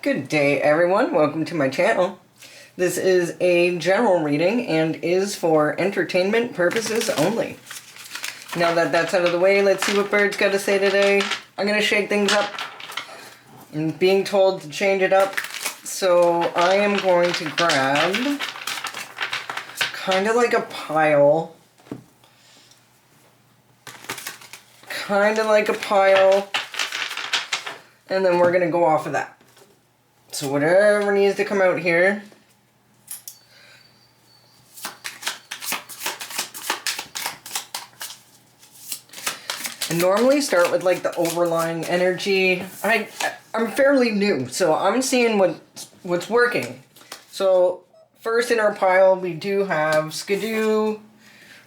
Good day, everyone. Welcome to my channel. This is a general reading and is for entertainment purposes only. Now that that's out of the way, let's see what Bird's got to say today. I'm going to shake things up. I'm being told to change it up. So I am going to grab kind of like a pile. And then we're going to go off of that. So whatever needs to come out here. I normally start with like the overlying energy. I'm fairly new, so I'm seeing what's working. So first in our pile we do have Skidoo.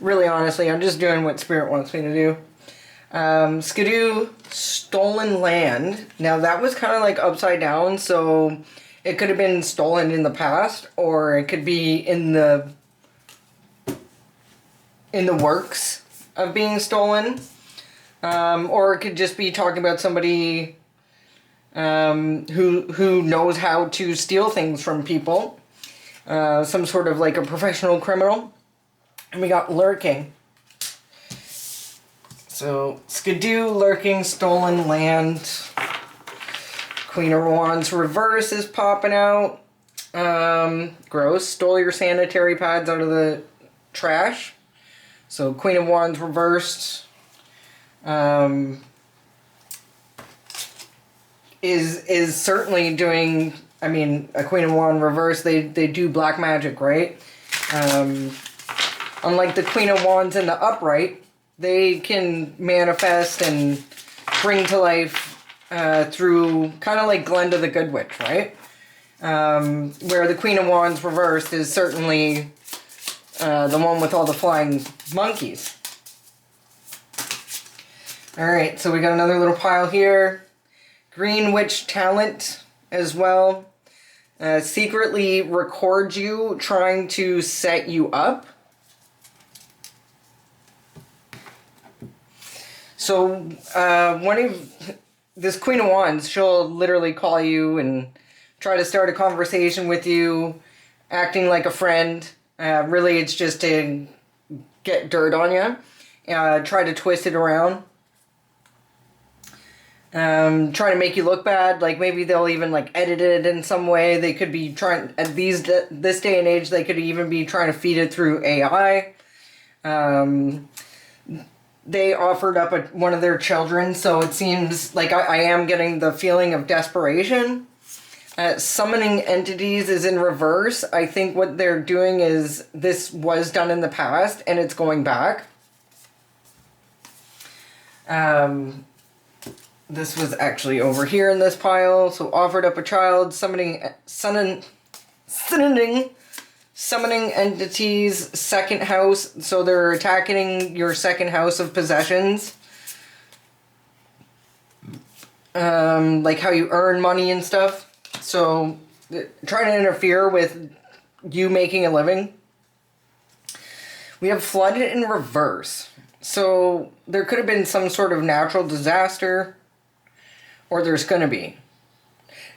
Really honestly, I'm just doing what Spirit wants me to do. Skidoo, Stolen Land. Now that was kind of like upside down, so it could have been stolen in the past, or it could be in the works of being stolen, or it could just be talking about somebody who knows how to steal things from people, some sort of like a professional criminal. And we got Lurking. So, Skidoo, Lurking, Stolen Land. Queen of Wands reverse is popping out. Gross. Stole your sanitary pads out of the trash. So, Queen of Wands reversed. Is certainly doing, I mean, a Queen of Wands reverse, they do black magic, right? Unlike the Queen of Wands in the upright, they can manifest and bring to life through kind of like Glenda the Good Witch, right? Where the Queen of Wands reversed is certainly the one with all the flying monkeys. Alright, so we got another little pile here. Green Witch Talent as well. Secretly record you trying to set you up. So, this Queen of Wands, she'll literally call you and try to start a conversation with you, acting like a friend. Really, it's just to get dirt on you. Try to twist it around. Trying to make you look bad. Like, maybe they'll even, like, edit it in some way. They could be trying, at this day and age, they could even be trying to feed it through AI. They offered up one of their children, so it seems like I am getting the feeling of desperation. Summoning entities is in reverse. I think what they're doing is this was done in the past, and it's going back. This was actually over here in this pile, so offered up a child, summoning entities, second house, so they're attacking your second house of possessions. Like how you earn money and stuff. So, trying to interfere with you making a living. We have Flood in reverse. So, there could have been some sort of natural disaster, or there's going to be.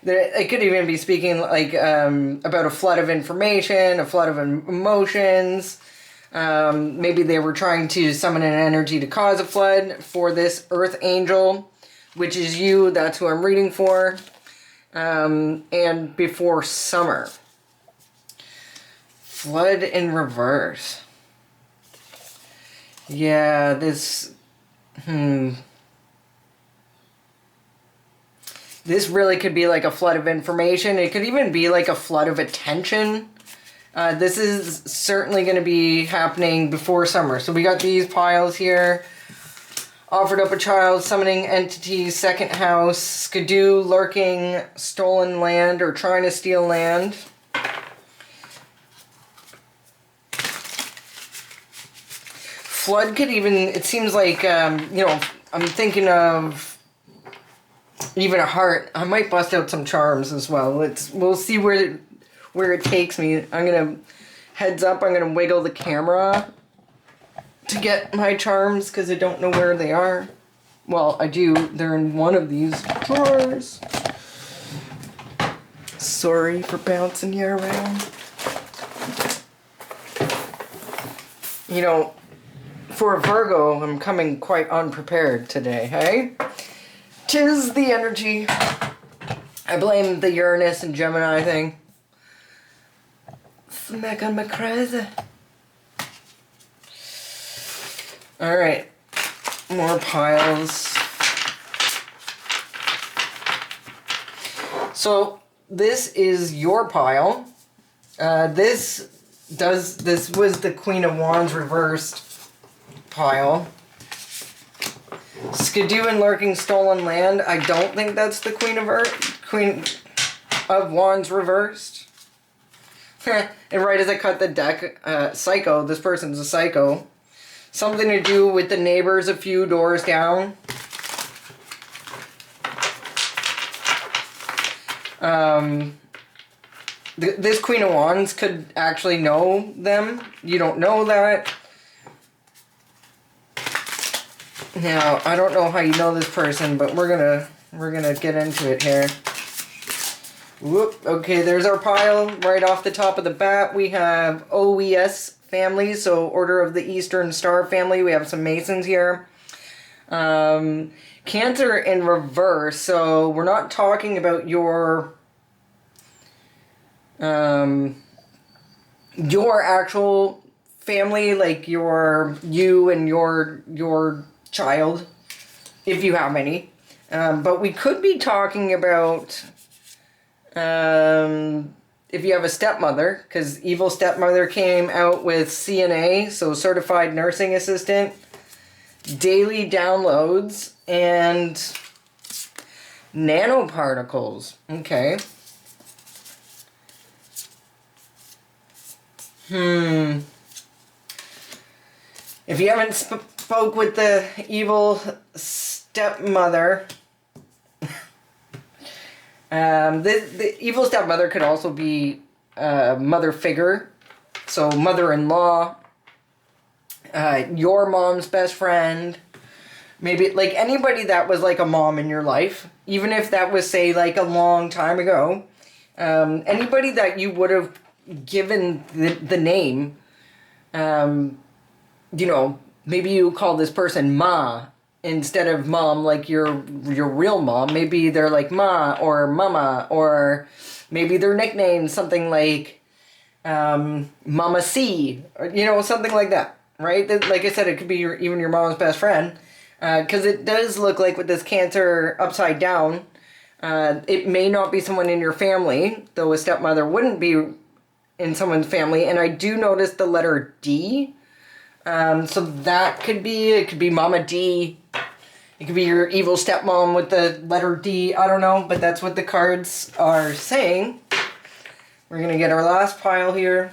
It could even be speaking like about a flood of information, a flood of emotions. Maybe they were trying to summon an energy to cause a flood for this Earth Angel, which is you. That's who I'm reading for. And before summer. Flood in reverse. Yeah, this... This really could be like a flood of information. It could even be like a flood of attention. This is certainly going to be happening before summer. So we got these piles here. Offered up a child, summoning entities, second house, Skidoo, Lurking, Stolen Land, or trying to steal land. Flood could even, it seems like, I'm thinking of even a heart. I might bust out some charms as well. We'll see where it takes me. Heads up, I'm gonna wiggle the camera to get my charms because I don't know where they are. Well, I do. They're in one of these drawers. Sorry for bouncing you around. You know, for a Virgo, I'm coming quite unprepared today, hey? 'Tis the energy. I blame the Uranus and Gemini thing. It's making me crazy. Alright. More piles. So, this is your pile. This was the Queen of Wands reversed pile. Skidoo and Lurking Stolen Land. I don't think that's the Queen of Wands reversed. And right as I cut the deck, psycho. This person's a psycho. Something to do with the neighbors a few doors down. This Queen of Wands could actually know them. You don't know that. Now, I don't know how you know this person, but we're gonna get into it here. Whoop. Okay, there's our pile. Right off the top of the bat, we have OES family, so Order of the Eastern Star family. We have some Masons here. Cancer in reverse, so we're not talking about your actual family, like you and your child, if you have any. But we could be talking about if you have a stepmother, because Evil Stepmother came out with CNA, so Certified Nursing Assistant, daily downloads, and nanoparticles. Okay. If you haven't spoke with the Evil Stepmother, the Evil Stepmother could also be a mother figure, so mother-in-law, your mom's best friend, maybe like anybody that was like a mom in your life, even if that was, say, like a long time ago. Anybody that you would have given the name, you know, maybe you call this person Ma instead of mom, like your real mom. Maybe they're like Ma or Mama, or maybe their nickname something like Mama C, or, you know, something like that, right? Like I said, it could be even your mom's best friend, because it does look like with this Cancer upside down, it may not be someone in your family, though a stepmother wouldn't be in someone's family. And I do notice the letter D. So that could be, it could be Mama D. It could be your evil stepmom with the letter D. I don't know, but that's what the cards are saying. We're going to get our last pile here.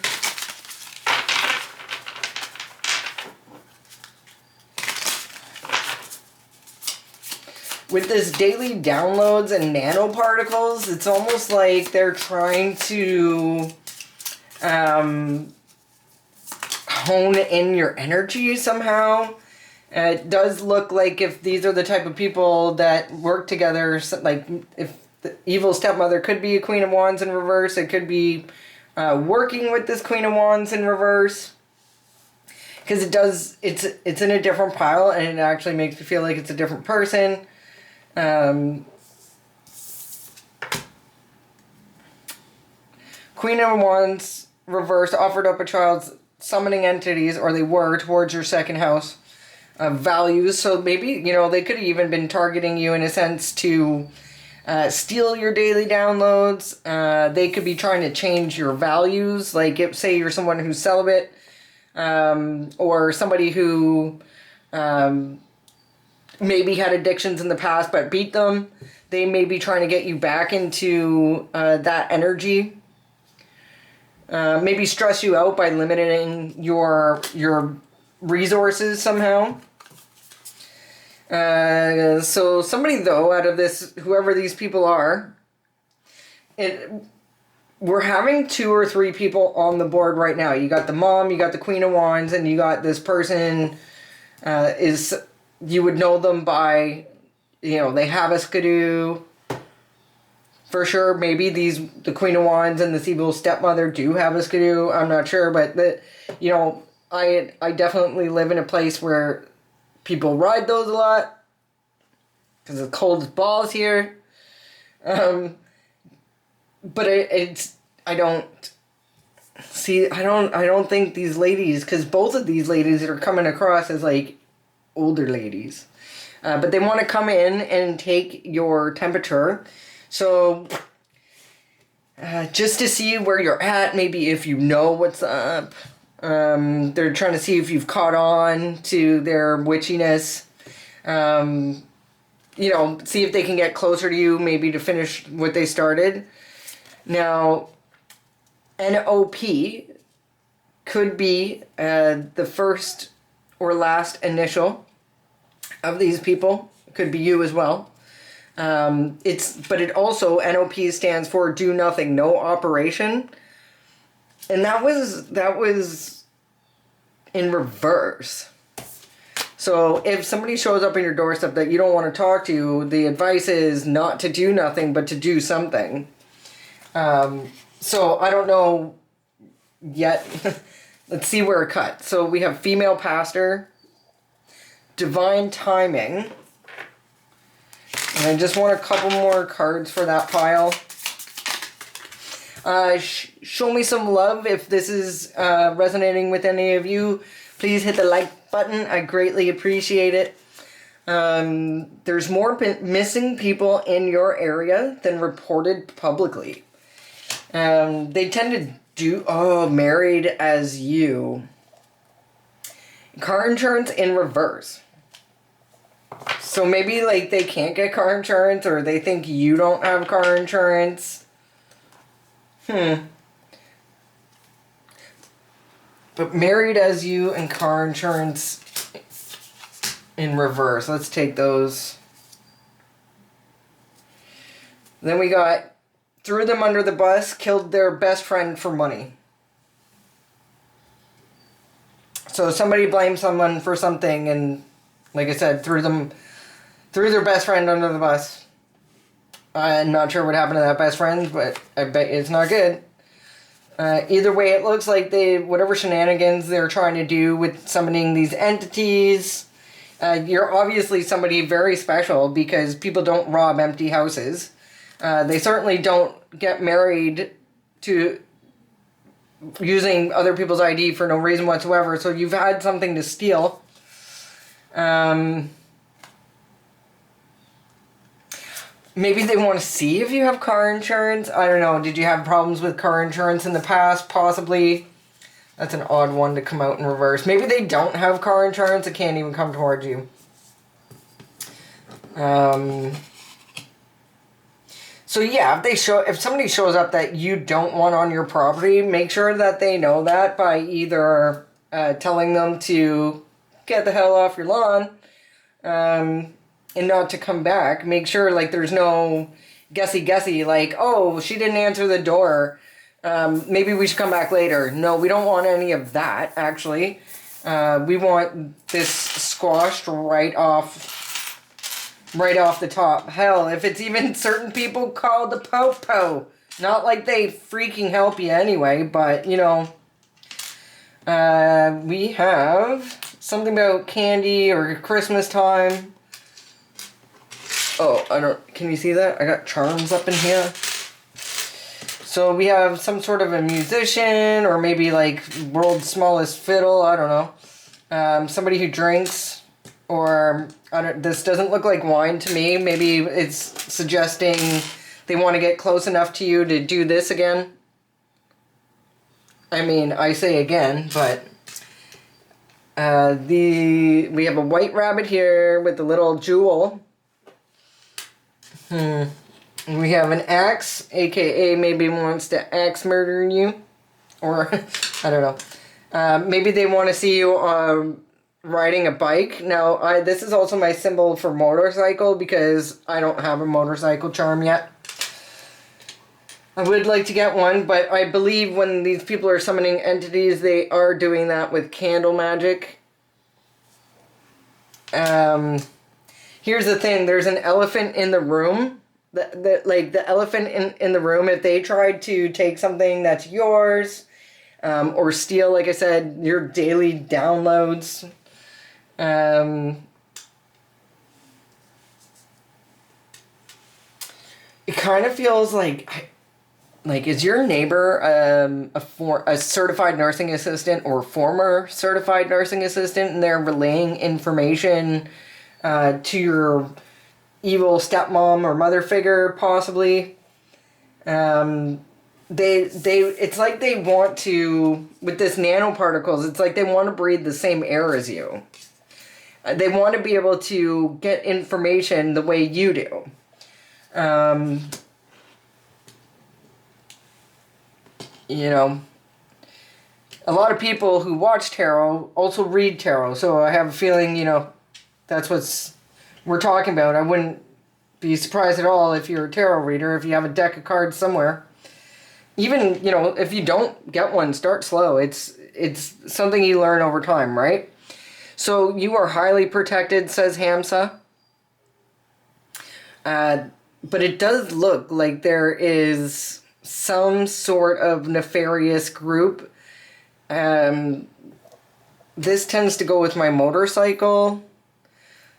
With this daily downloads and nanoparticles, it's almost like they're trying to hone in your energy somehow. It does look like if these are the type of people that work together, like if the Evil Stepmother could be a Queen of Wands in reverse, it could be working with this Queen of Wands in reverse. Because it's in a different pile, and it actually makes me feel like it's a different person. Queen of Wands reverse offered up a child's summoning entities, or they were, towards your second house values. So maybe, you know, they could have even been targeting you in a sense to steal your daily downloads. They could be trying to change your values. Like, if, say you're someone who's celibate, or somebody who maybe had addictions in the past but beat them. They may be trying to get you back into that energy. Maybe stress you out by limiting your resources somehow. So somebody, though, out of this, whoever these people are, we're having 2 or 3 people on the board right now. You got the mom, you got the Queen of Wands, and you got this person you would know them by, you know, they have a skidoo. For sure, maybe the Queen of Wands and this evil stepmother do have a skidoo. I'm not sure, but I definitely live in a place where people ride those a lot because it's cold as balls here. But I don't see. I don't think these ladies, because both of these ladies are coming across as like older ladies, but they want to come in and take your temperature. So, just to see where you're at, maybe if you know what's up. They're trying to see if you've caught on to their witchiness. See if they can get closer to you, maybe to finish what they started. Now, NOP could be the first or last initial of these people. It could be you as well. But it also, NOP stands for do nothing, no operation. And that was in reverse. So if somebody shows up on your doorstep that you don't want to talk to, the advice is not to do nothing, but to do something. So I don't know yet. Let's see where it cut. So we have female pastor, divine timing. And I just want a couple more cards for that pile. Show me some love if this is resonating with any of you. Please hit the like button. I greatly appreciate it. There's more missing people in your area than reported publicly. They tend to do... married as you. Car insurance in reverse. So maybe like they can't get car insurance, or they think you don't have car insurance. But married as you and car insurance in reverse. Let's take those. Then we got threw them under the bus, killed their best friend for money. So somebody blamed someone for something, and like I said, threw their best friend under the bus. I'm not sure what happened to that best friend, but I bet it's not good. Either way, it looks like whatever shenanigans they're trying to do with summoning these entities, you're obviously somebody very special, because people don't rob empty houses. They certainly don't get married to using other people's ID for no reason whatsoever, so you've had something to steal. Maybe they want to see if you have car insurance. I don't know. Did you have problems with car insurance in the past? Possibly. That's an odd one to come out in reverse. Maybe they don't have car insurance. It can't even come towards you. So yeah, if somebody shows up that you don't want on your property, make sure that they know that by either telling them to get the hell off your lawn, and not to come back. Make sure like there's no guessy like, oh, she didn't answer the door. Maybe we should come back later. No, we don't want any of that, actually. We want this squashed right off the top. Hell, if it's even certain people, call the po-po. Not like they freaking help you anyway, but, we have something about candy or Christmas time. Oh, can you see that? I got charms up in here. So we have some sort of a musician, or maybe like world's smallest fiddle, I don't know. Somebody who drinks, or, this doesn't look like wine to me. Maybe it's suggesting they want to get close enough to you to do this again. I mean, I say again, but... we have a white rabbit here with a little jewel. We have an axe, aka maybe wants to axe murder you. Or, I don't know. Maybe they want to see you riding a bike. Now, this is also my symbol for motorcycle, because I don't have a motorcycle charm yet. I would like to get one, but I believe when these people are summoning entities, they are doing that with candle magic. Here's the thing, there's an elephant in the room the elephant in the room, if they tried to take something that's yours, or steal, like I said, your daily downloads, it kind of feels like, is your neighbor a certified nursing assistant or former certified nursing assistant, and they're relaying information to your evil stepmom or mother figure, possibly? It's like they want to, with this nanoparticles, it's like they want to breathe the same air as you. They want to be able to get information the way you do. You know, a lot of people who watch tarot also read tarot, so I have a feeling, that's what we're talking about. I wouldn't be surprised at all if you're a tarot reader, if you have a deck of cards somewhere. Even, if you don't get one, start slow. It's something you learn over time, right? So you are highly protected, says Hamsa. But it does look like there is some sort of nefarious group. This tends to go with my motorcycle.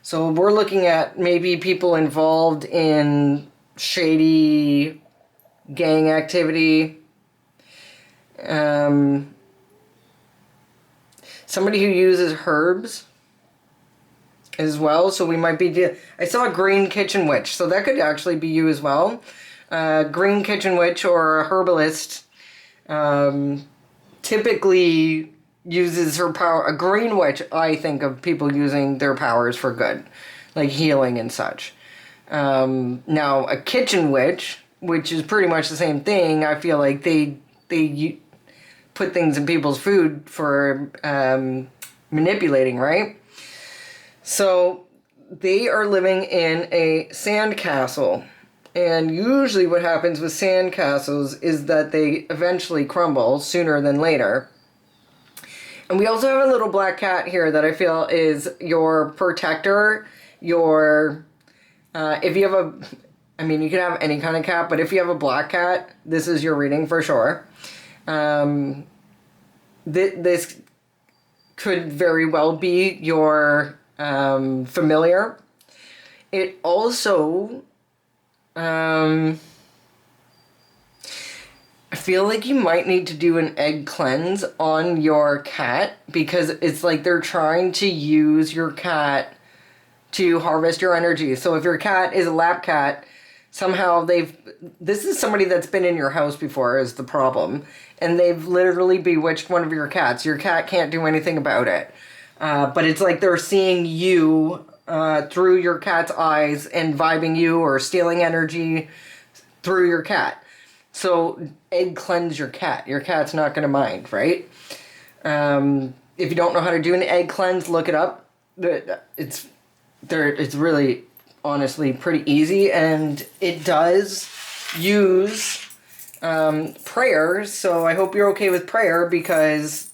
So we're looking at maybe people involved in shady gang activity. Somebody who uses herbs as well. So we might be... I saw a green kitchen witch, so that could actually be you as well. Green kitchen witch or a herbalist typically uses her power. A green witch, I think of people using their powers for good, like healing and such. Now, a kitchen witch, which is pretty much the same thing, I feel like they put things in people's food for manipulating, right? So they are living in a sandcastle. And usually what happens with sandcastles is that they eventually crumble sooner than later. And we also have a little black cat here that I feel is your protector, if you have you can have any kind of cat, but if you have a black cat, this is your reading for sure. This could very well be your familiar. It also... I feel like you might need to do an egg cleanse on your cat, because it's like they're trying to use your cat to harvest your energy. So if your cat is a lap cat, somehow this is somebody that's been in your house before is the problem, and they've literally bewitched one of your cats. Your cat can't do anything about it. But it's like they're seeing you through your cat's eyes and vibing you or stealing energy through your cat. So egg cleanse your cat. Your cat's not going to mind, right? If you don't know how to do an egg cleanse, look it up. It's really, honestly, pretty easy, and it does use prayers. So I hope you're okay with prayer, because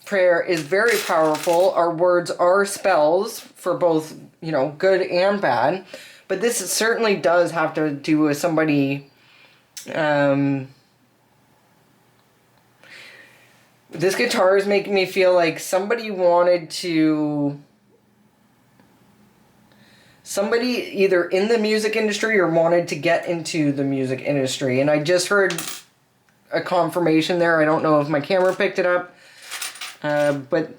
prayer is very powerful. Our words are spells for both, good and bad. But this certainly does have to do with somebody... this guitar is making me feel like somebody wanted to... Somebody either in the music industry or wanted to get into the music industry. And I just heard a confirmation there. I don't know if my camera picked it up. But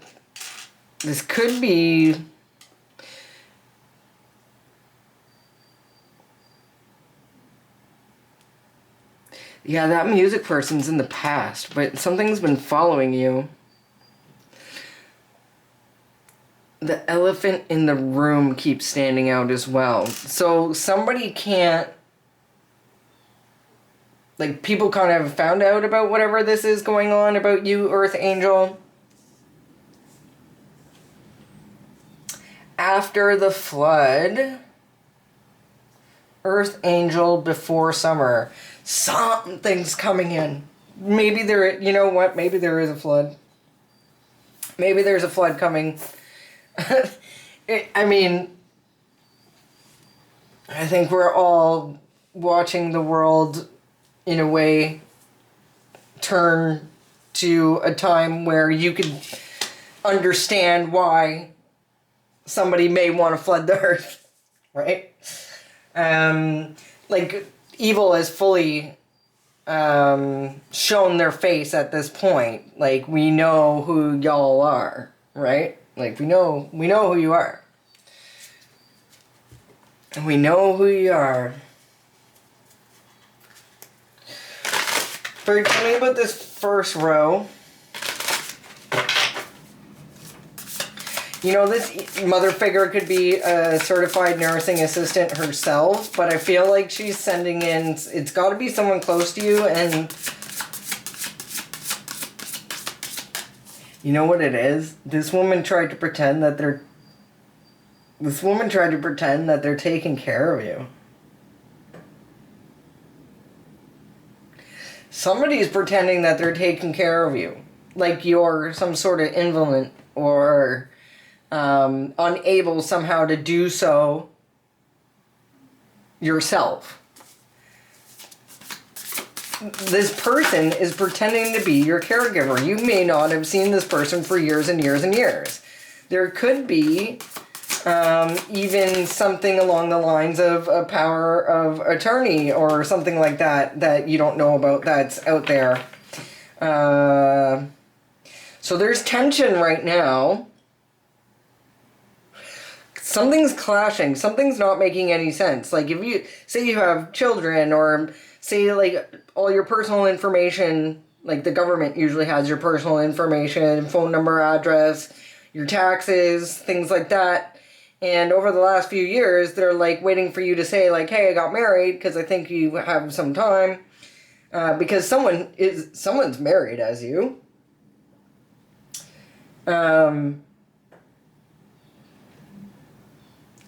this could be... Yeah, that music person's in the past, but something's been following you. The elephant in the room keeps standing out as well. So somebody can't... Like, people kind of found out about whatever this is going on about you, Earth Angel, after the flood. Earth Angel before summer. Something's coming in. Maybe you know what? Maybe there is a flood. Maybe there's a flood coming. I think we're all watching the world, in a way, turn to a time where you could understand why somebody may want to flood the earth, right? Like, evil has fully shown their face at this point. Like, we know who y'all are, right? Like, we know who you are. We know who you are. But tell me about this first row. You know, this mother figure could be a certified nursing assistant herself, but I feel like she's sending in, it's got to be someone close to you, and you know what it is? This woman tried to pretend that they're taking care of you. Somebody's pretending that they're taking care of you. Like you're some sort of invalid or unable somehow to do so yourself. This person is pretending to be your caregiver. You may not have seen this person for years and years and years. There could be even something along the lines of a power of attorney or something like that you don't know about that's out there. So there's tension right now. Something's clashing. Something's not making any sense. Like if you say you have children, or say like all your personal information, like the government usually has your personal information, phone number, address, your taxes, things like that. And over the last few years, they're like waiting for you to say like, hey, I got married because I think you have some time. Because someone's married as you.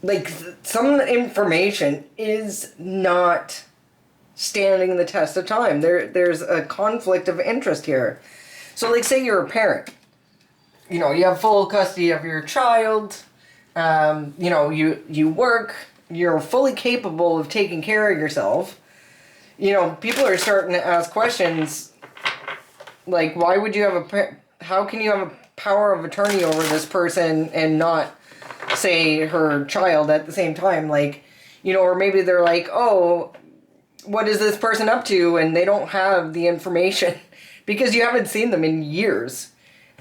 Like, some information is not standing the test of time. There's a conflict of interest here. So, like, say you're a parent. You know, you have full custody of your child. You know, you work. You're fully capable of taking care of yourself. You know, people are starting to ask questions like, why would you have how can you have a power of attorney over this person and not say her child at the same time? Like, you know, or maybe they're like, oh, what is this person up to? And they don't have the information because you haven't seen them in years.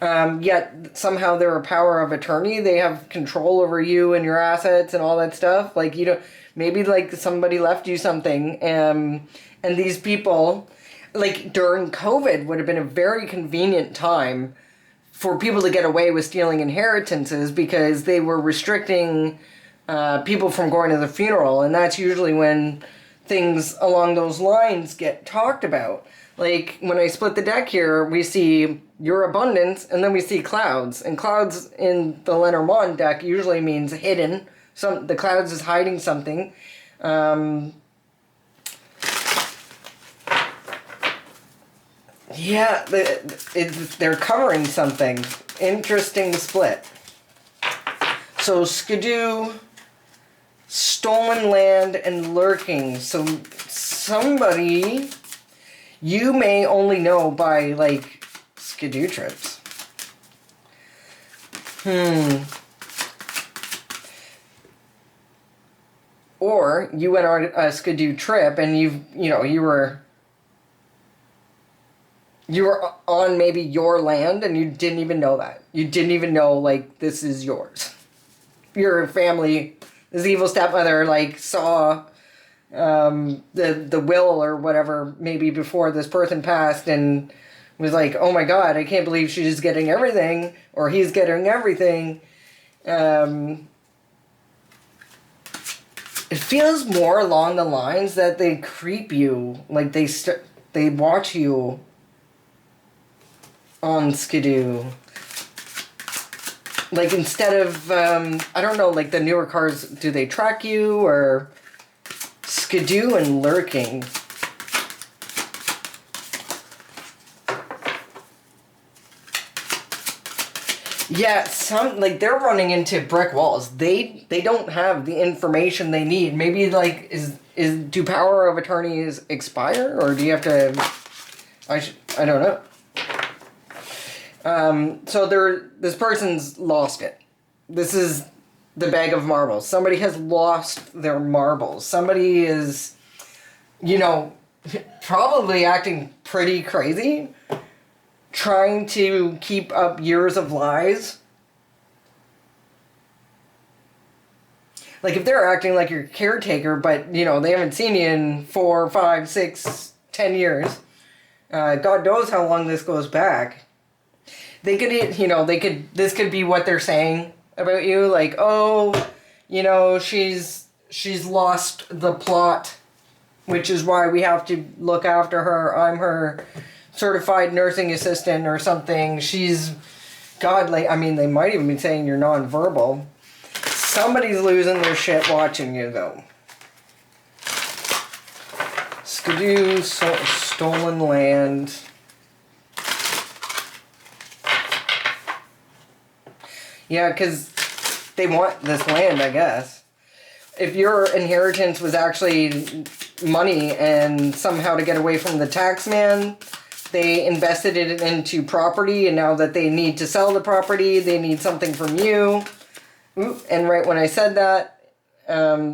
Yet somehow they're a power of attorney. They have control over you and your assets and all that stuff. Like, you know, maybe like somebody left you something, and these people, like during COVID, would have been a very convenient time for people to get away with stealing inheritances because they were restricting people from going to the funeral, and that's usually when things along those lines get talked about. Like, when I split the deck here, we see your abundance, and then we see clouds. And clouds in the Lenormand deck usually means hidden. The clouds is hiding something. Yeah, they're covering something. Interesting split. So, Skidoo, stolen land, and lurking. So, somebody you may only know by, like, Skidoo trips. Or you went on a Skidoo trip and you were on maybe your land and you didn't even know that. You didn't even know, like, this is yours. Your family, this evil stepmother, like, saw the will or whatever maybe before this person passed and was like, oh my god, I can't believe she's getting everything, or he's getting everything. It feels more along the lines that they creep you, like they watch you on Skidoo. Like, instead of, I don't know, like the newer cars, do they track you, or Skidoo and lurking? Yeah, they're running into brick walls. They don't have the information they need. Maybe like do power of attorneys expire, or do you have to? I don't know. So this person's lost it. This is the bag of marbles. Somebody has lost their marbles. Somebody is, probably acting pretty crazy, trying to keep up years of lies. Like if they're acting like your caretaker, but they haven't seen you in 4, 5, 6, 10 years. God knows how long this goes back. They could, this could be what they're saying about you. Like, oh, she's lost the plot, which is why we have to look after her. I'm her certified nursing assistant or something. They might even be saying you're nonverbal. Somebody's losing their shit watching you, though. Skidoo, stolen land. Yeah, because they want this land, I guess. If your inheritance was actually money and somehow to get away from the tax man, they invested it into property, and now that they need to sell the property, they need something from you. Ooh, and right when I said that,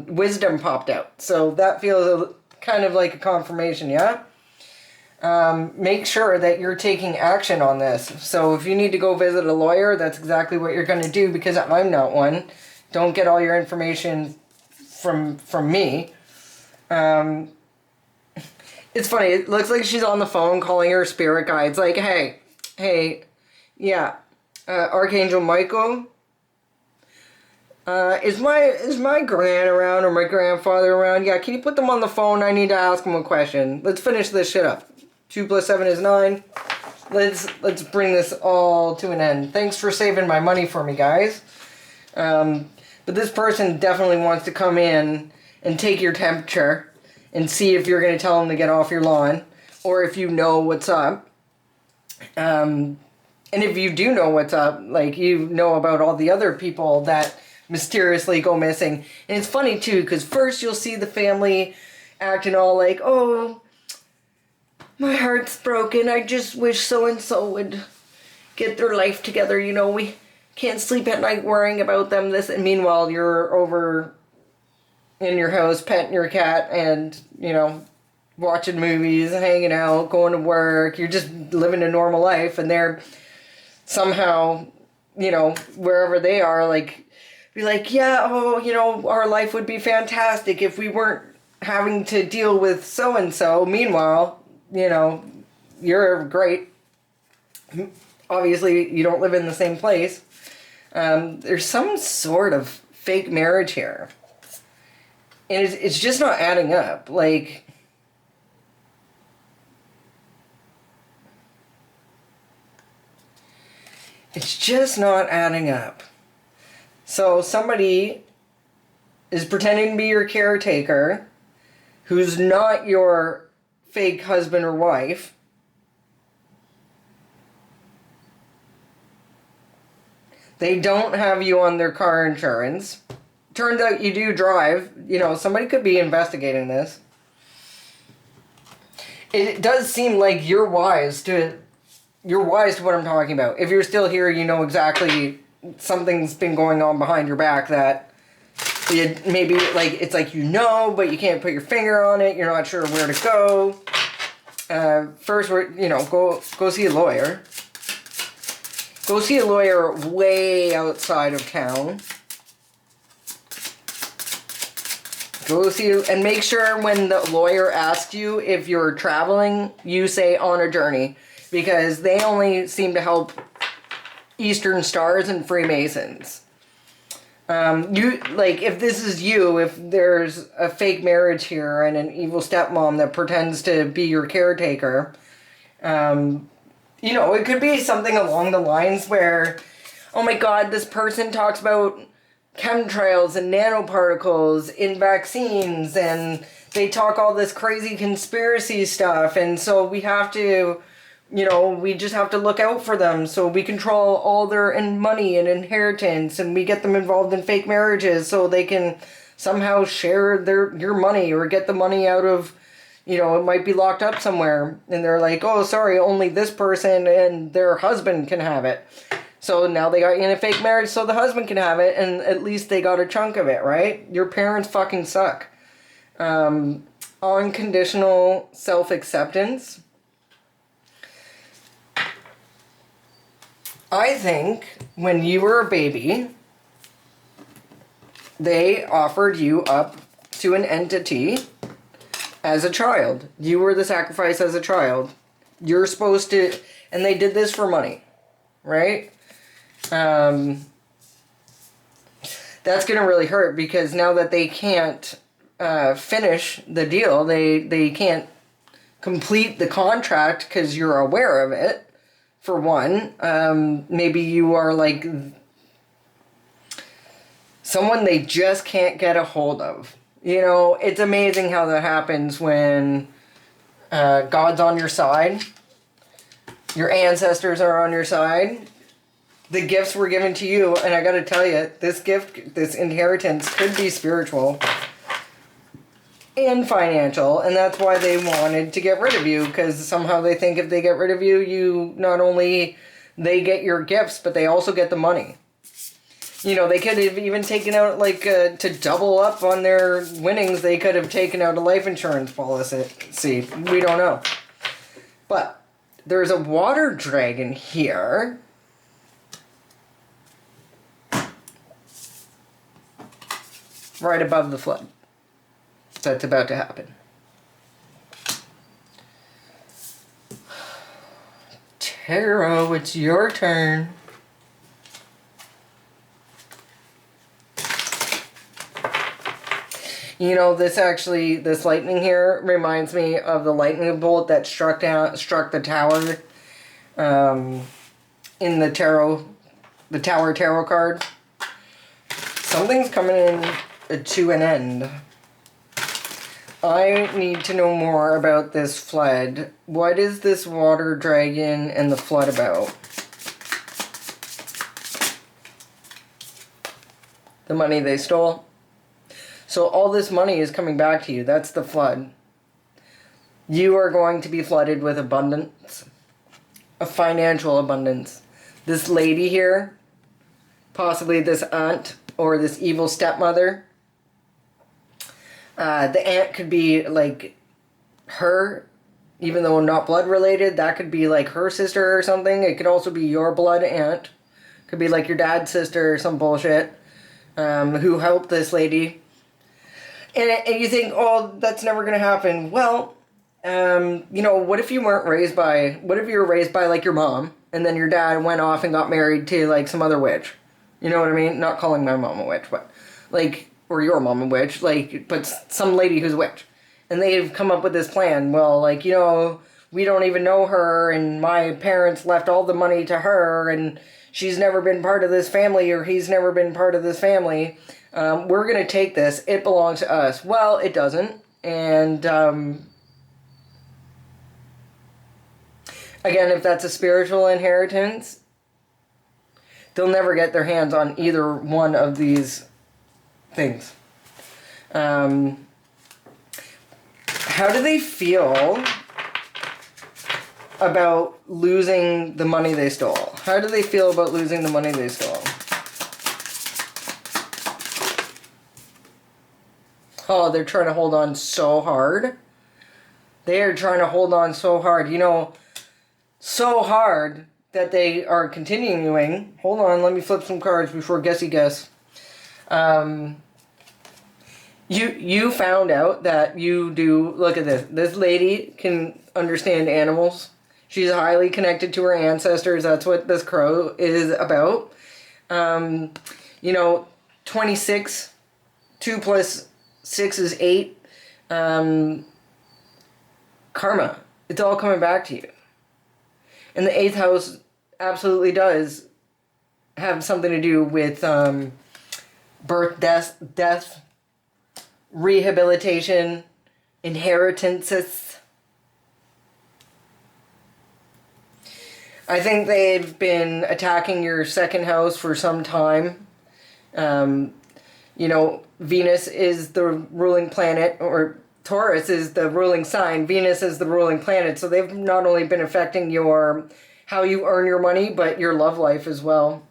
wisdom popped out. So that feels kind of like a confirmation, yeah? Make sure that you're taking action on this. So if you need to go visit a lawyer, that's exactly what you're going to do, because I'm not one. Don't get all your information from me. It's funny. It looks like she's on the phone calling her spirit guides. Like, hey, yeah, Archangel Michael. Is my gran around or my grandfather around? Yeah, can you put them on the phone? I need to ask them a question. Let's finish this shit up. 2 + 7 is 9. Let's bring this all to an end. Thanks for saving my money for me, guys. But this person definitely wants to come in and take your temperature and see if you're going to tell them to get off your lawn, or if you know what's up. And if you do know what's up, like about all the other people that mysteriously go missing. And it's funny too, because first you'll see the family acting all like, oh, my heart's broken. I just wish so-and-so would get their life together. We can't sleep at night worrying about them. And meanwhile, you're over in your house petting your cat and, watching movies, hanging out, going to work. You're just living a normal life. And they're somehow, wherever they are, be like, yeah, our life would be fantastic if we weren't having to deal with so-and-so. Meanwhile, you're great. Obviously, you don't live in the same place. There's some sort of fake marriage here. And it's just not adding up. It's just not adding up. So somebody is pretending to be your caretaker who's not your fake husband or wife. They don't have you on their car insurance. Turns out you do drive. Somebody could be investigating this. It does seem like you're wise to what I'm talking about. If you're still here, you know exactly something's been going on behind your back that it maybe it's like but you can't put your finger on it. You're not sure where to go. First, go see a lawyer. Go see a lawyer way outside of town. Go see, and make sure when the lawyer asks you if you're traveling, you say on a journey, because they only seem to help Eastern Stars and Freemasons. If this is you, if there's a fake marriage here and an evil stepmom that pretends to be your caretaker, it could be something along the lines where, oh my God, this person talks about chemtrails and nanoparticles in vaccines, and they talk all this crazy conspiracy stuff, and so we have to We just have to look out for them, so we control all their money and inheritance, and we get them involved in fake marriages so they can somehow share your money or get the money out of, it might be locked up somewhere, and they're like, oh, sorry, only this person and their husband can have it. So now they got in a fake marriage so the husband can have it, and at least they got a chunk of it, right? Your parents fucking suck. Unconditional self-acceptance. I think when you were a baby, they offered you up to an entity as a child. You were the sacrifice as a child. You're supposed to, and they did this for money, right? That's going to really hurt, because now that they can't finish the deal, they can't complete the contract because you're aware of it. For one, maybe you are like someone they just can't get a hold of. It's amazing how that happens when God's on your side. Your ancestors are on your side. The gifts were given to you, and I gotta tell you, this gift, this inheritance could be spiritual and financial, and that's why they wanted to get rid of you, because somehow they think if they get rid of you, you not only they get your gifts, but they also get the money. They could have even taken out, to double up on their winnings, they could have taken out a life insurance policy. See, we don't know. But there's a water dragon here. Right above the flood. That's about to happen. Tarot, it's your turn. This lightning here reminds me of the lightning bolt that struck the tower in the Tower Tarot card. Something's coming in to an end. I need to know more about this flood. What is this water dragon and the flood about? The money they stole. So all this money is coming back to you. That's the flood. You are going to be flooded with abundance. A financial abundance. This lady here, possibly this aunt or this evil stepmother. The aunt could be like her, even though not blood related. That could be like her sister or something. It could also be your blood aunt. Could be like your dad's sister or some bullshit. Who helped this lady. And you think, oh, that's never going to happen. Well, what if you weren't raised by, what if you were raised by like your mom, and then your dad went off and got married to like some other witch? You know what I mean? Not calling my mom a witch, but like, or your mom a witch, but some lady who's a witch. And they've come up with this plan. Well, we don't even know her, and my parents left all the money to her, and she's never been part of this family, or he's never been part of this family. We're going to take this. It belongs to us. Well, it doesn't. And, again, if that's a spiritual inheritance, they'll never get their hands on either one of these things. How do they feel about losing the money they stole? How do they feel about losing the money they stole? Oh, they're trying to hold on so hard. They are trying to hold on so hard. So hard that they are continuing. Hold on, let me flip some cards before guessy guess. You found out that you do, look at this. This lady can understand animals. She's highly connected to her ancestors. That's what this crow is about. 26, 2 plus 6 is 8. Karma. It's all coming back to you. And the 8th house absolutely does have something to do with birth, death, rehabilitation, inheritances. I think they've been attacking your second house for some time. Um, Venus is the ruling planet, or Taurus is the ruling sign. Venus is the ruling planet. So they've not only been affecting your how you earn your money, but your love life as well.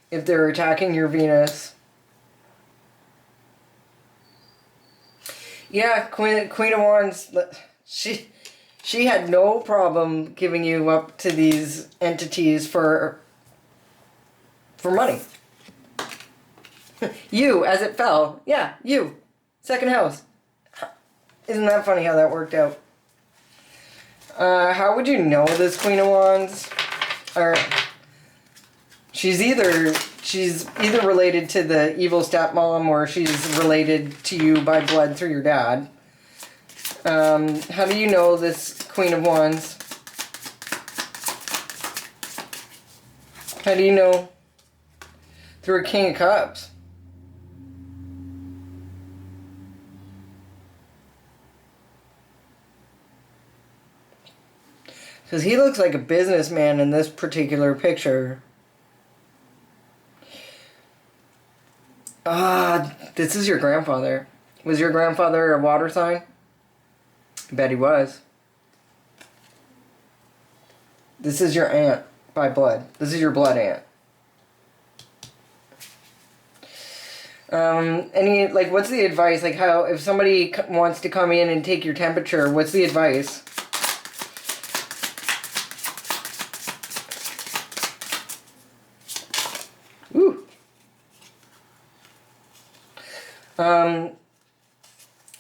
If they're attacking your Venus. Yeah, Queen of Wands. She had no problem giving you up to these entities for money. You, as it fell. Yeah, you. Second house. Isn't that funny how that worked out? How would you know this Queen of Wands? Or she's either related to the evil stepmom, or she's related to you by blood through your dad. How do you know this Queen of Wands? How do you know? Through a King of Cups. Because he looks like a businessman in this particular picture. This is your grandfather. Was your grandfather a water sign? I bet he was. This is your aunt by blood. This is your blood aunt. What's the advice? Like, how, if somebody wants to come in and take your temperature, what's the advice? Ooh.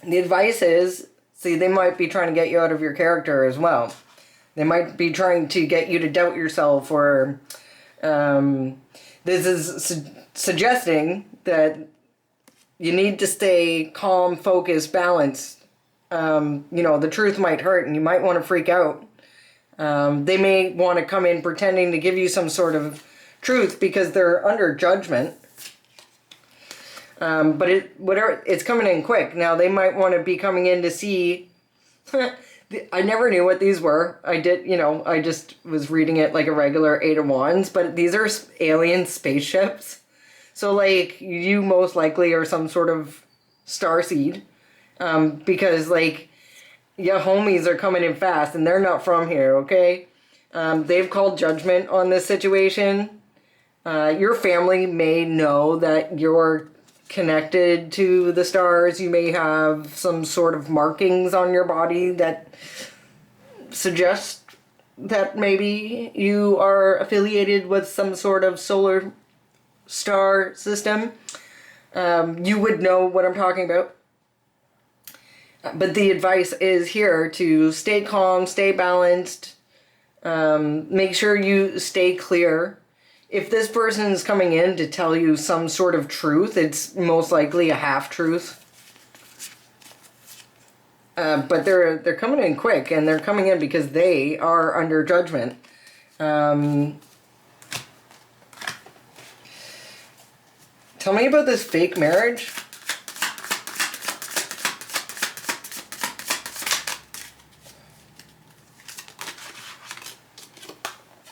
The advice is, see, they might be trying to get you out of your character as well. They might be trying to get you to doubt yourself, or this is suggesting that you need to stay calm, focused, balanced. The truth might hurt and you might want to freak out. They may want to come in pretending to give you some sort of truth because they're under judgment. But it's coming in quick. Now, they might want to be coming in to see... I never knew what these were. I just was reading it like a regular Eight of Wands, but these are alien spaceships. So, like, you most likely are some sort of starseed. Because, like, your homies are coming in fast, and they're not from here, okay? They've called judgment on this situation. Your family may know that you're connected to the stars. You may have some sort of markings on your body that suggest that maybe you are affiliated with some sort of solar star system. You would know what I'm talking about. But the advice is here to stay calm, stay balanced, make sure you stay clear. If this person is coming in to tell you some sort of truth, it's most likely a half-truth. But they're coming in quick, and they're coming in because they are under judgment. Tell me about this fake marriage.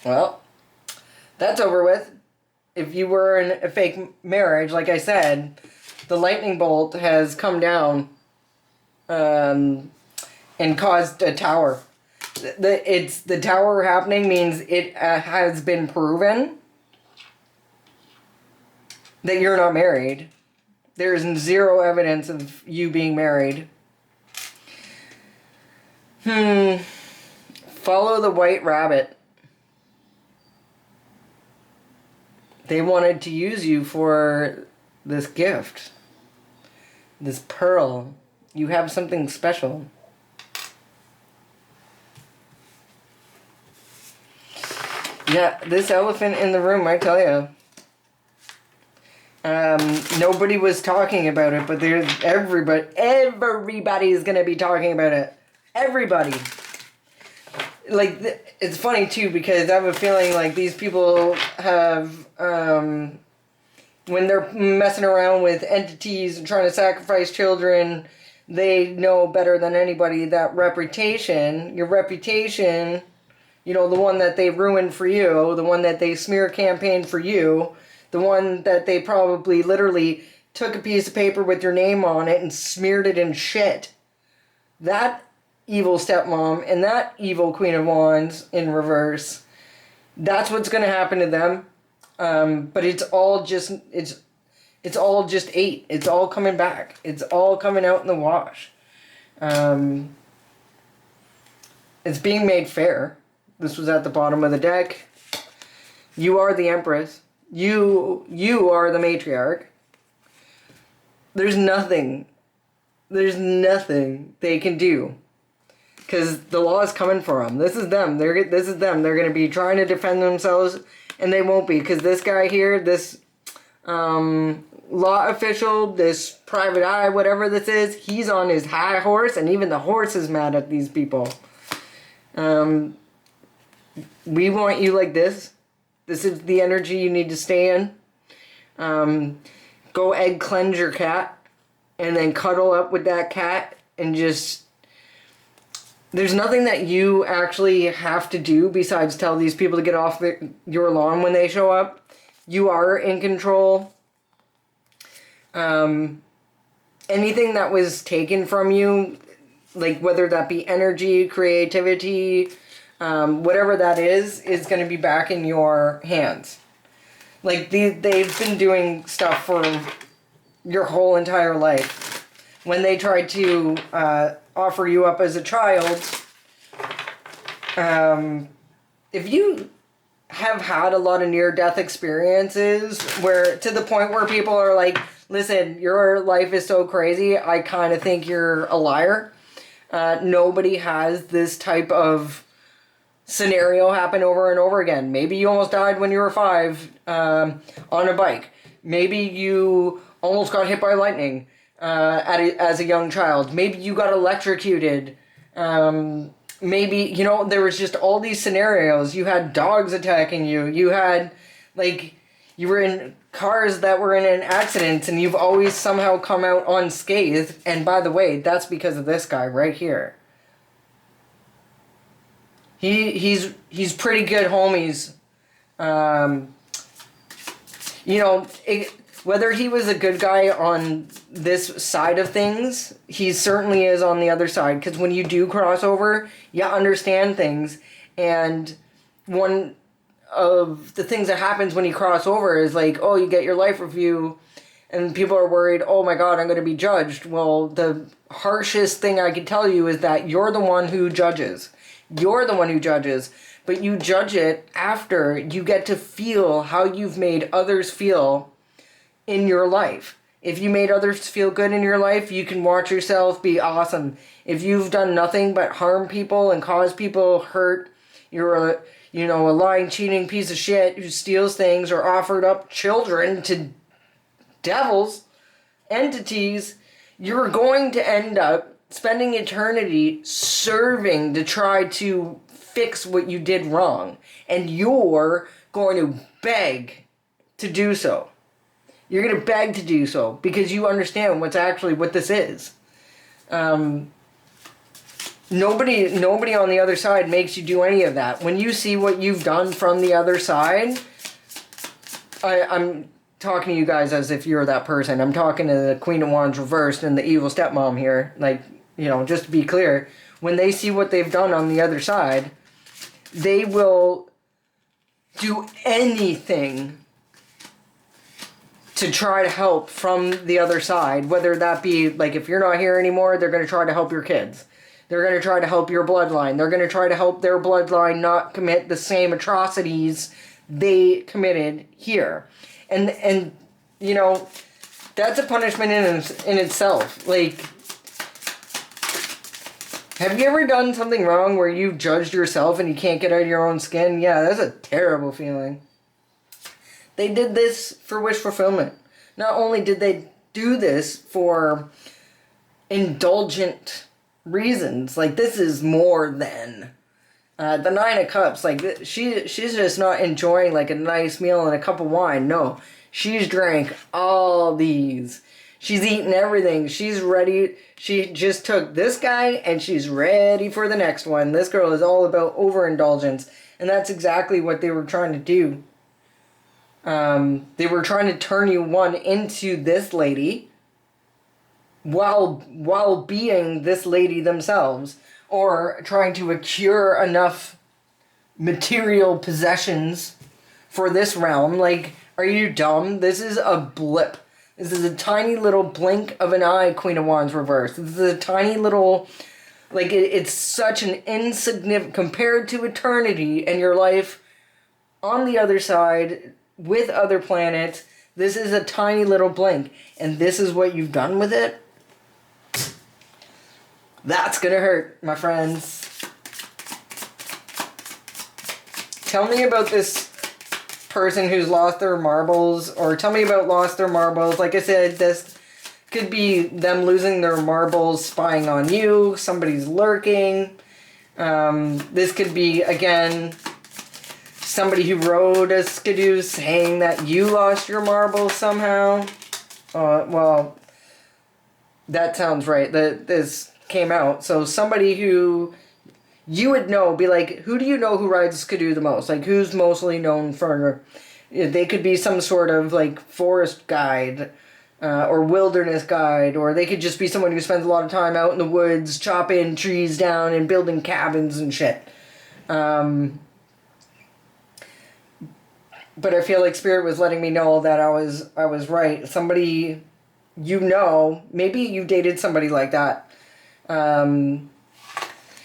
Well, that's over with. If you were in a fake marriage, like I said, the lightning bolt has come down and caused a tower. The tower happening means it has been proven that you're not married. There's zero evidence of you being married. Follow the white rabbit. They wanted to use you for this gift. This pearl. You have something special. Yeah, this elephant in the room, I tell you. Nobody was talking about it, but there's everybody is going to be talking about it. Everybody. Like, it's funny too, because I have a feeling like these people have, when they're messing around with entities and trying to sacrifice children, they know better than anybody that your reputation, You know, the one that they ruined for you, the one that they smear campaigned for you, the one that they probably literally took a piece of paper with your name on it and smeared it in shit. That evil stepmom and that evil Queen of Wands in reverse, that's what's going to happen to them. But it's all just 8. It's all coming back. It's all coming out in the wash. It's being made fair. This was at the bottom of the deck. You are the Empress. You are the matriarch. There's nothing they can do. Because the law is coming for them. This is them. They're going to be trying to defend themselves, and they won't be. Because this guy here, this law official, this private eye, whatever this is, he's on his high horse, and even the horse is mad at these people. We want you like this. This is the energy you need to stay in. Go egg cleanse your cat, and then cuddle up with that cat, and just... There's nothing that you actually have to do besides tell these people to get off your lawn when they show up. You are in control. Anything that was taken from you, like whether that be energy, creativity, whatever that is going to be back in your hands. Like, they've been doing stuff for your whole entire life. When they tried to offer you up as a child, if you have had a lot of near-death experiences, where to the point where people are like, listen, your life is so crazy, I kind of think you're a liar. Nobody has this type of scenario happen over and over again. Maybe you almost died when you were 5 on a bike. Maybe you almost got hit by lightning as a young child. Maybe you got electrocuted. Maybe, you know, there was just all these scenarios. You had dogs attacking you. You had, like, you were in cars that were in an accident, and you've always somehow come out unscathed. And by the way, that's because of this guy right here. He's pretty good homies. You know, whether he was a good guy on this side of things, he certainly is on the other side. Because when you do cross over, you understand things. And one of the things that happens when you cross over is like, oh, you get your life review, and people are worried, oh my God, I'm going to be judged. Well, the harshest thing I can tell you is that you're the one who judges. You're the one who judges. But you judge it after you get to feel how you've made others feel in your life. If you made others feel good in your life, you can watch yourself be awesome. If you've done nothing but harm people and cause people hurt, you're a lying, cheating piece of shit who steals things or offered up children to devils, entities, you're going to end up spending eternity serving to try to fix what you did wrong. And you're going to beg to do so. You're going to beg to do so because you understand what this is. Nobody on the other side makes you do any of that. When you see what you've done from the other side, I'm talking to you guys as if you're that person. I'm talking to the Queen of Wands reversed and the evil stepmom here. Like, you know, just to be clear, when they see what they've done on the other side, they will do anything to try to help from the other side, whether that be, like, if you're not here anymore, they're going to try to help your kids. They're going to try to help your bloodline. They're going to try to help their bloodline not commit the same atrocities they committed here. And you know, that's a punishment in itself. Like, have you ever done something wrong where you've judged yourself and you can't get out of your own skin? Yeah, that's a terrible feeling. They did this for wish fulfillment. Not only did they do this for indulgent reasons, like, this is more than the Nine of Cups. Like, she's just not enjoying like a nice meal and a cup of wine. No, she's drank all these. She's eating everything. She's ready. She just took this guy and she's ready for the next one. This girl is all about overindulgence. And that's exactly what they were trying to do. They were trying to turn you one into this lady while being this lady themselves, or trying to accrue enough material possessions for this realm. Like, are you dumb? This is a blip. This is a tiny little blink of an eye, Queen of Wands reverse. This is a tiny little, like, it's such an insignificant, compared to eternity and your life on the other side with other planets. This is a tiny little blink, and this is what you've done with it. That's gonna hurt, my friends. Tell me about this person who's lost their marbles, or tell me about lost their marbles. Like I said, this could be them losing their marbles, spying on you, somebody's lurking. This could be, again, somebody who rode a skidoo saying that you lost your marbles somehow. Well, that sounds right. This came out. So somebody who you would know, be like, who do you know who rides a skidoo the most? Like, who's mostly known for... They could be some sort of, like, forest guide, or wilderness guide, or they could just be someone who spends a lot of time out in the woods, chopping trees down and building cabins and shit. But I feel like Spirit was letting me know that I was right. Somebody, you know, maybe you dated somebody like that,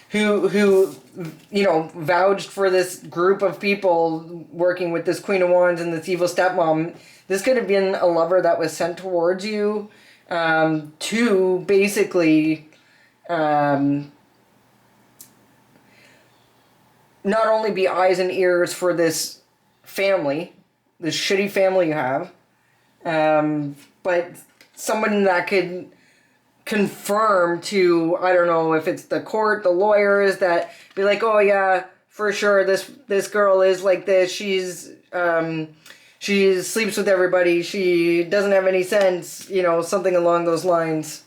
who you know, vouched for this group of people working with this Queen of Wands and this evil stepmom. This could have been a lover that was sent towards you, to basically, not only be eyes and ears for this family, this shitty family you have, but someone that could confirm to, I don't know if it's the court, the lawyers, that be like, oh yeah, for sure, this girl is like this, she sleeps with everybody, she doesn't have any sense, you know, something along those lines.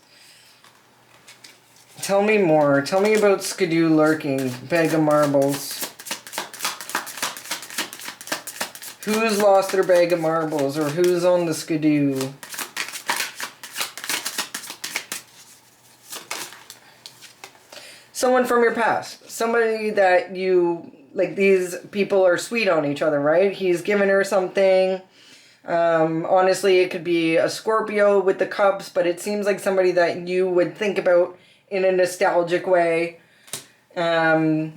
Tell me more. Tell me about skidoo lurking, bag of marbles. Who's lost their bag of marbles, or who's on the skidoo? Someone from your past. Somebody that you, like, these people are sweet on each other, right? He's giving her something. Honestly, it could be a Scorpio with the cups, but it seems like somebody that you would think about in a nostalgic way. Yeah,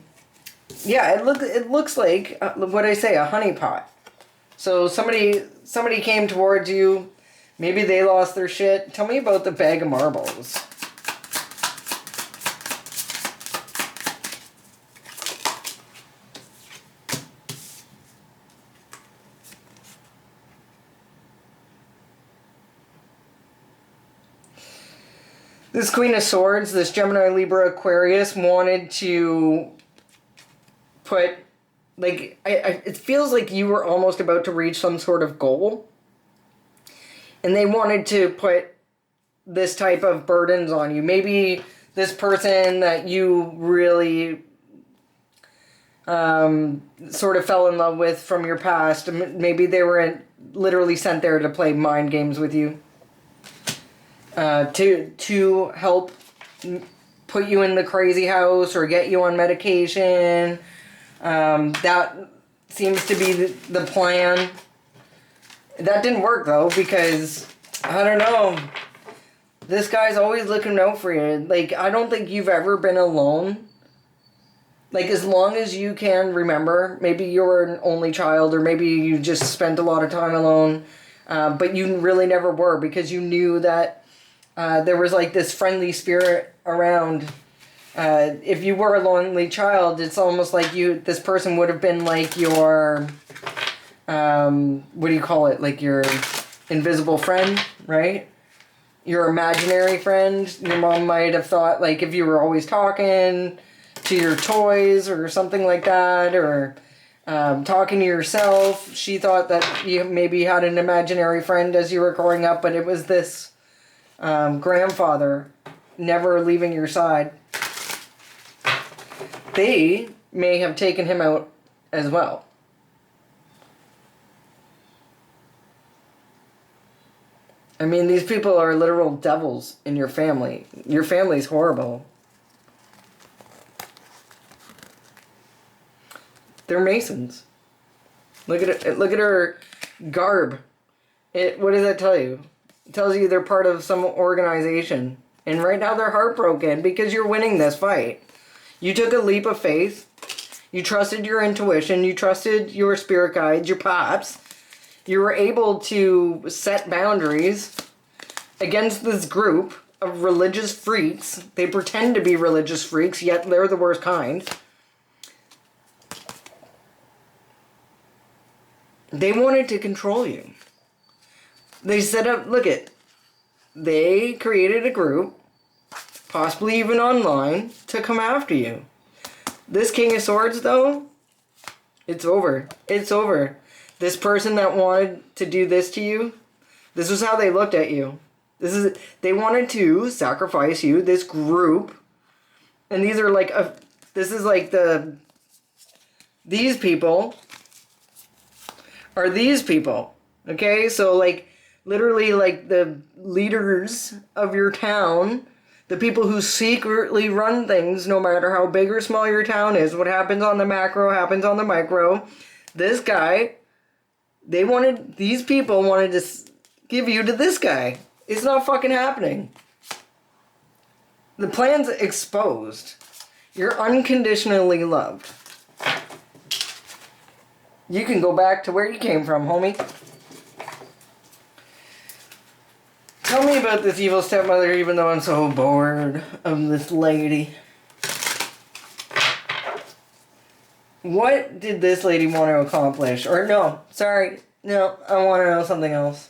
it looks like, what I say, a honeypot. So somebody came towards you. Maybe they lost their shit. Tell me about the bag of marbles. This Queen of Swords, this Gemini, Libra, Aquarius, wanted to put, like, it feels like you were almost about to reach some sort of goal. And they wanted to put this type of burdens on you. Maybe this person that you really sort of fell in love with from your past, maybe they were literally sent there to play mind games with you. To help put you in the crazy house or get you on medication. That seems to be the plan. That didn't work though, because, I don't know, this guy's always looking out for you. Like, I don't think you've ever been alone. Like, as long as you can remember, maybe you were an only child, or maybe you just spent a lot of time alone, but you really never were, because you knew that there was like this friendly spirit around. If you were a lonely child, it's almost like this person would have been like your, what do you call it? Like your invisible friend, right? Your imaginary friend. Your mom might have thought, like, if you were always talking to your toys or something like that, or talking to yourself, she thought that you maybe had an imaginary friend as you were growing up, but it was this grandfather never leaving your side, they may have taken him out as well. I mean, these people are literal devils in your family. Your family's horrible. They're Masons. Look at it. Look at her garb. What does that tell you? It tells you they're part of some organization. And right now they're heartbroken because you're winning this fight. You took a leap of faith. You trusted your intuition. You trusted your spirit guides, your pops. You were able to set boundaries against this group of religious freaks. They pretend to be religious freaks, yet they're the worst kind. They wanted to control you. They set up, they created a group, possibly even online, to come after you. This King of Swords, though, it's over. It's over. This person that wanted to do this to you, this is how they looked at you. They wanted to sacrifice you, this group, and these are these people are these people, okay? So, literally, the leaders of your town, the people who secretly run things, no matter how big or small your town is, what happens on the macro happens on the micro. This guy, these people wanted to give you to this guy. It's not fucking happening. The plan's exposed. You're unconditionally loved. You can go back to where you came from, homie. Tell me about this evil stepmother, even though I'm so bored of this lady. What did this lady want to accomplish? Or no, sorry. No, I want to know something else.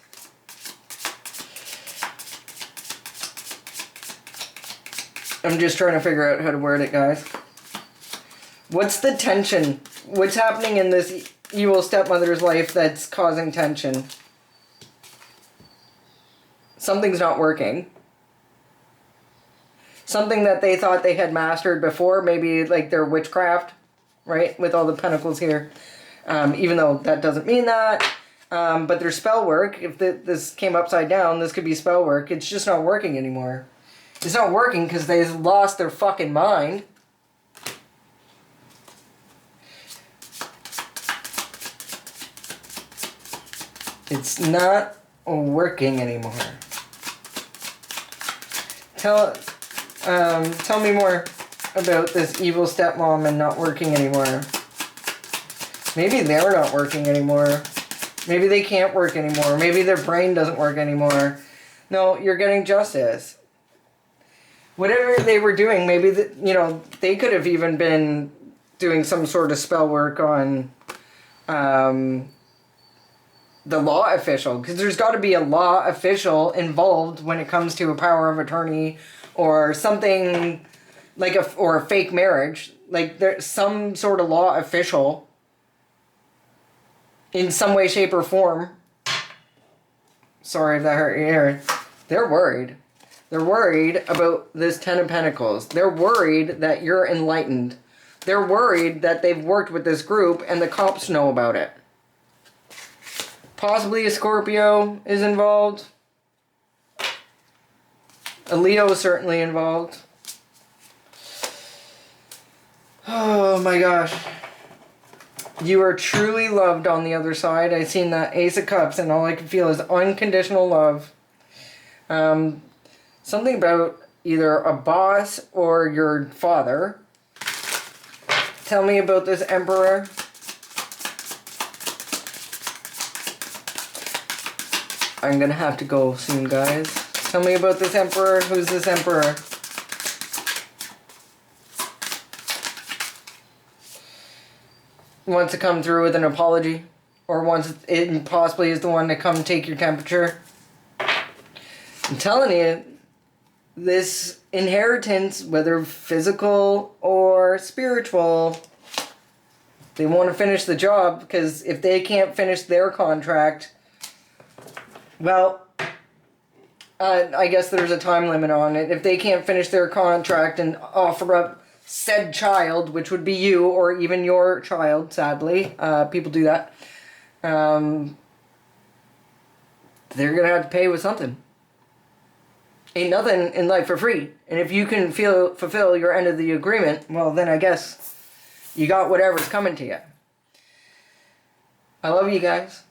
I'm just trying to figure out how to word it, guys. What's the tension? What's happening in this evil stepmother's life that's causing tension? Something's not working. Something that they thought they had mastered before, maybe their witchcraft, right? With all the pentacles here. Even though that doesn't mean that. But their spell work, if this came upside down, this could be spell work. It's just not working anymore. It's not working because they've lost their fucking mind. It's not working anymore. Tell me more about this evil stepmom and not working anymore. Maybe they're not working anymore. Maybe they can't work anymore. Maybe their brain doesn't work anymore. No, you're getting justice. Whatever they were doing, maybe they could have even been doing some sort of spell work on the law official, because there's got to be a law official involved when it comes to a power of attorney or something or a fake marriage. There's some sort of law official in some way, shape, or form. Sorry if that hurt your ear. They're worried. They're worried about this Ten of Pentacles. They're worried that you're enlightened. They're worried that they've worked with this group and the cops know about it. Possibly a Scorpio is involved. A Leo is certainly involved. Oh my gosh. You are truly loved on the other side. I've seen that Ace of Cups and all I can feel is unconditional love. Something about either a boss or your father. Tell me about this Emperor. I'm gonna have to go soon, guys. Tell me about this Emperor. Who's this Emperor? Wants to come through with an apology? Or wants it possibly is the one to come take your temperature? I'm telling you, this inheritance, whether physical or spiritual, they want to finish the job, because if they can't finish their contract, well, I guess there's a time limit on it. If they can't finish their contract and offer up said child, which would be you or even your child, sadly, people do that. They're gonna have to pay with something. Ain't nothing in life for free. And if you can fulfill your end of the agreement, well, then I guess you got whatever's coming to you. I love you guys.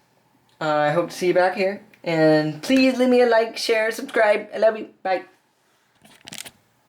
I hope to see you back here. And please leave me a like, share, subscribe. I love you. Bye.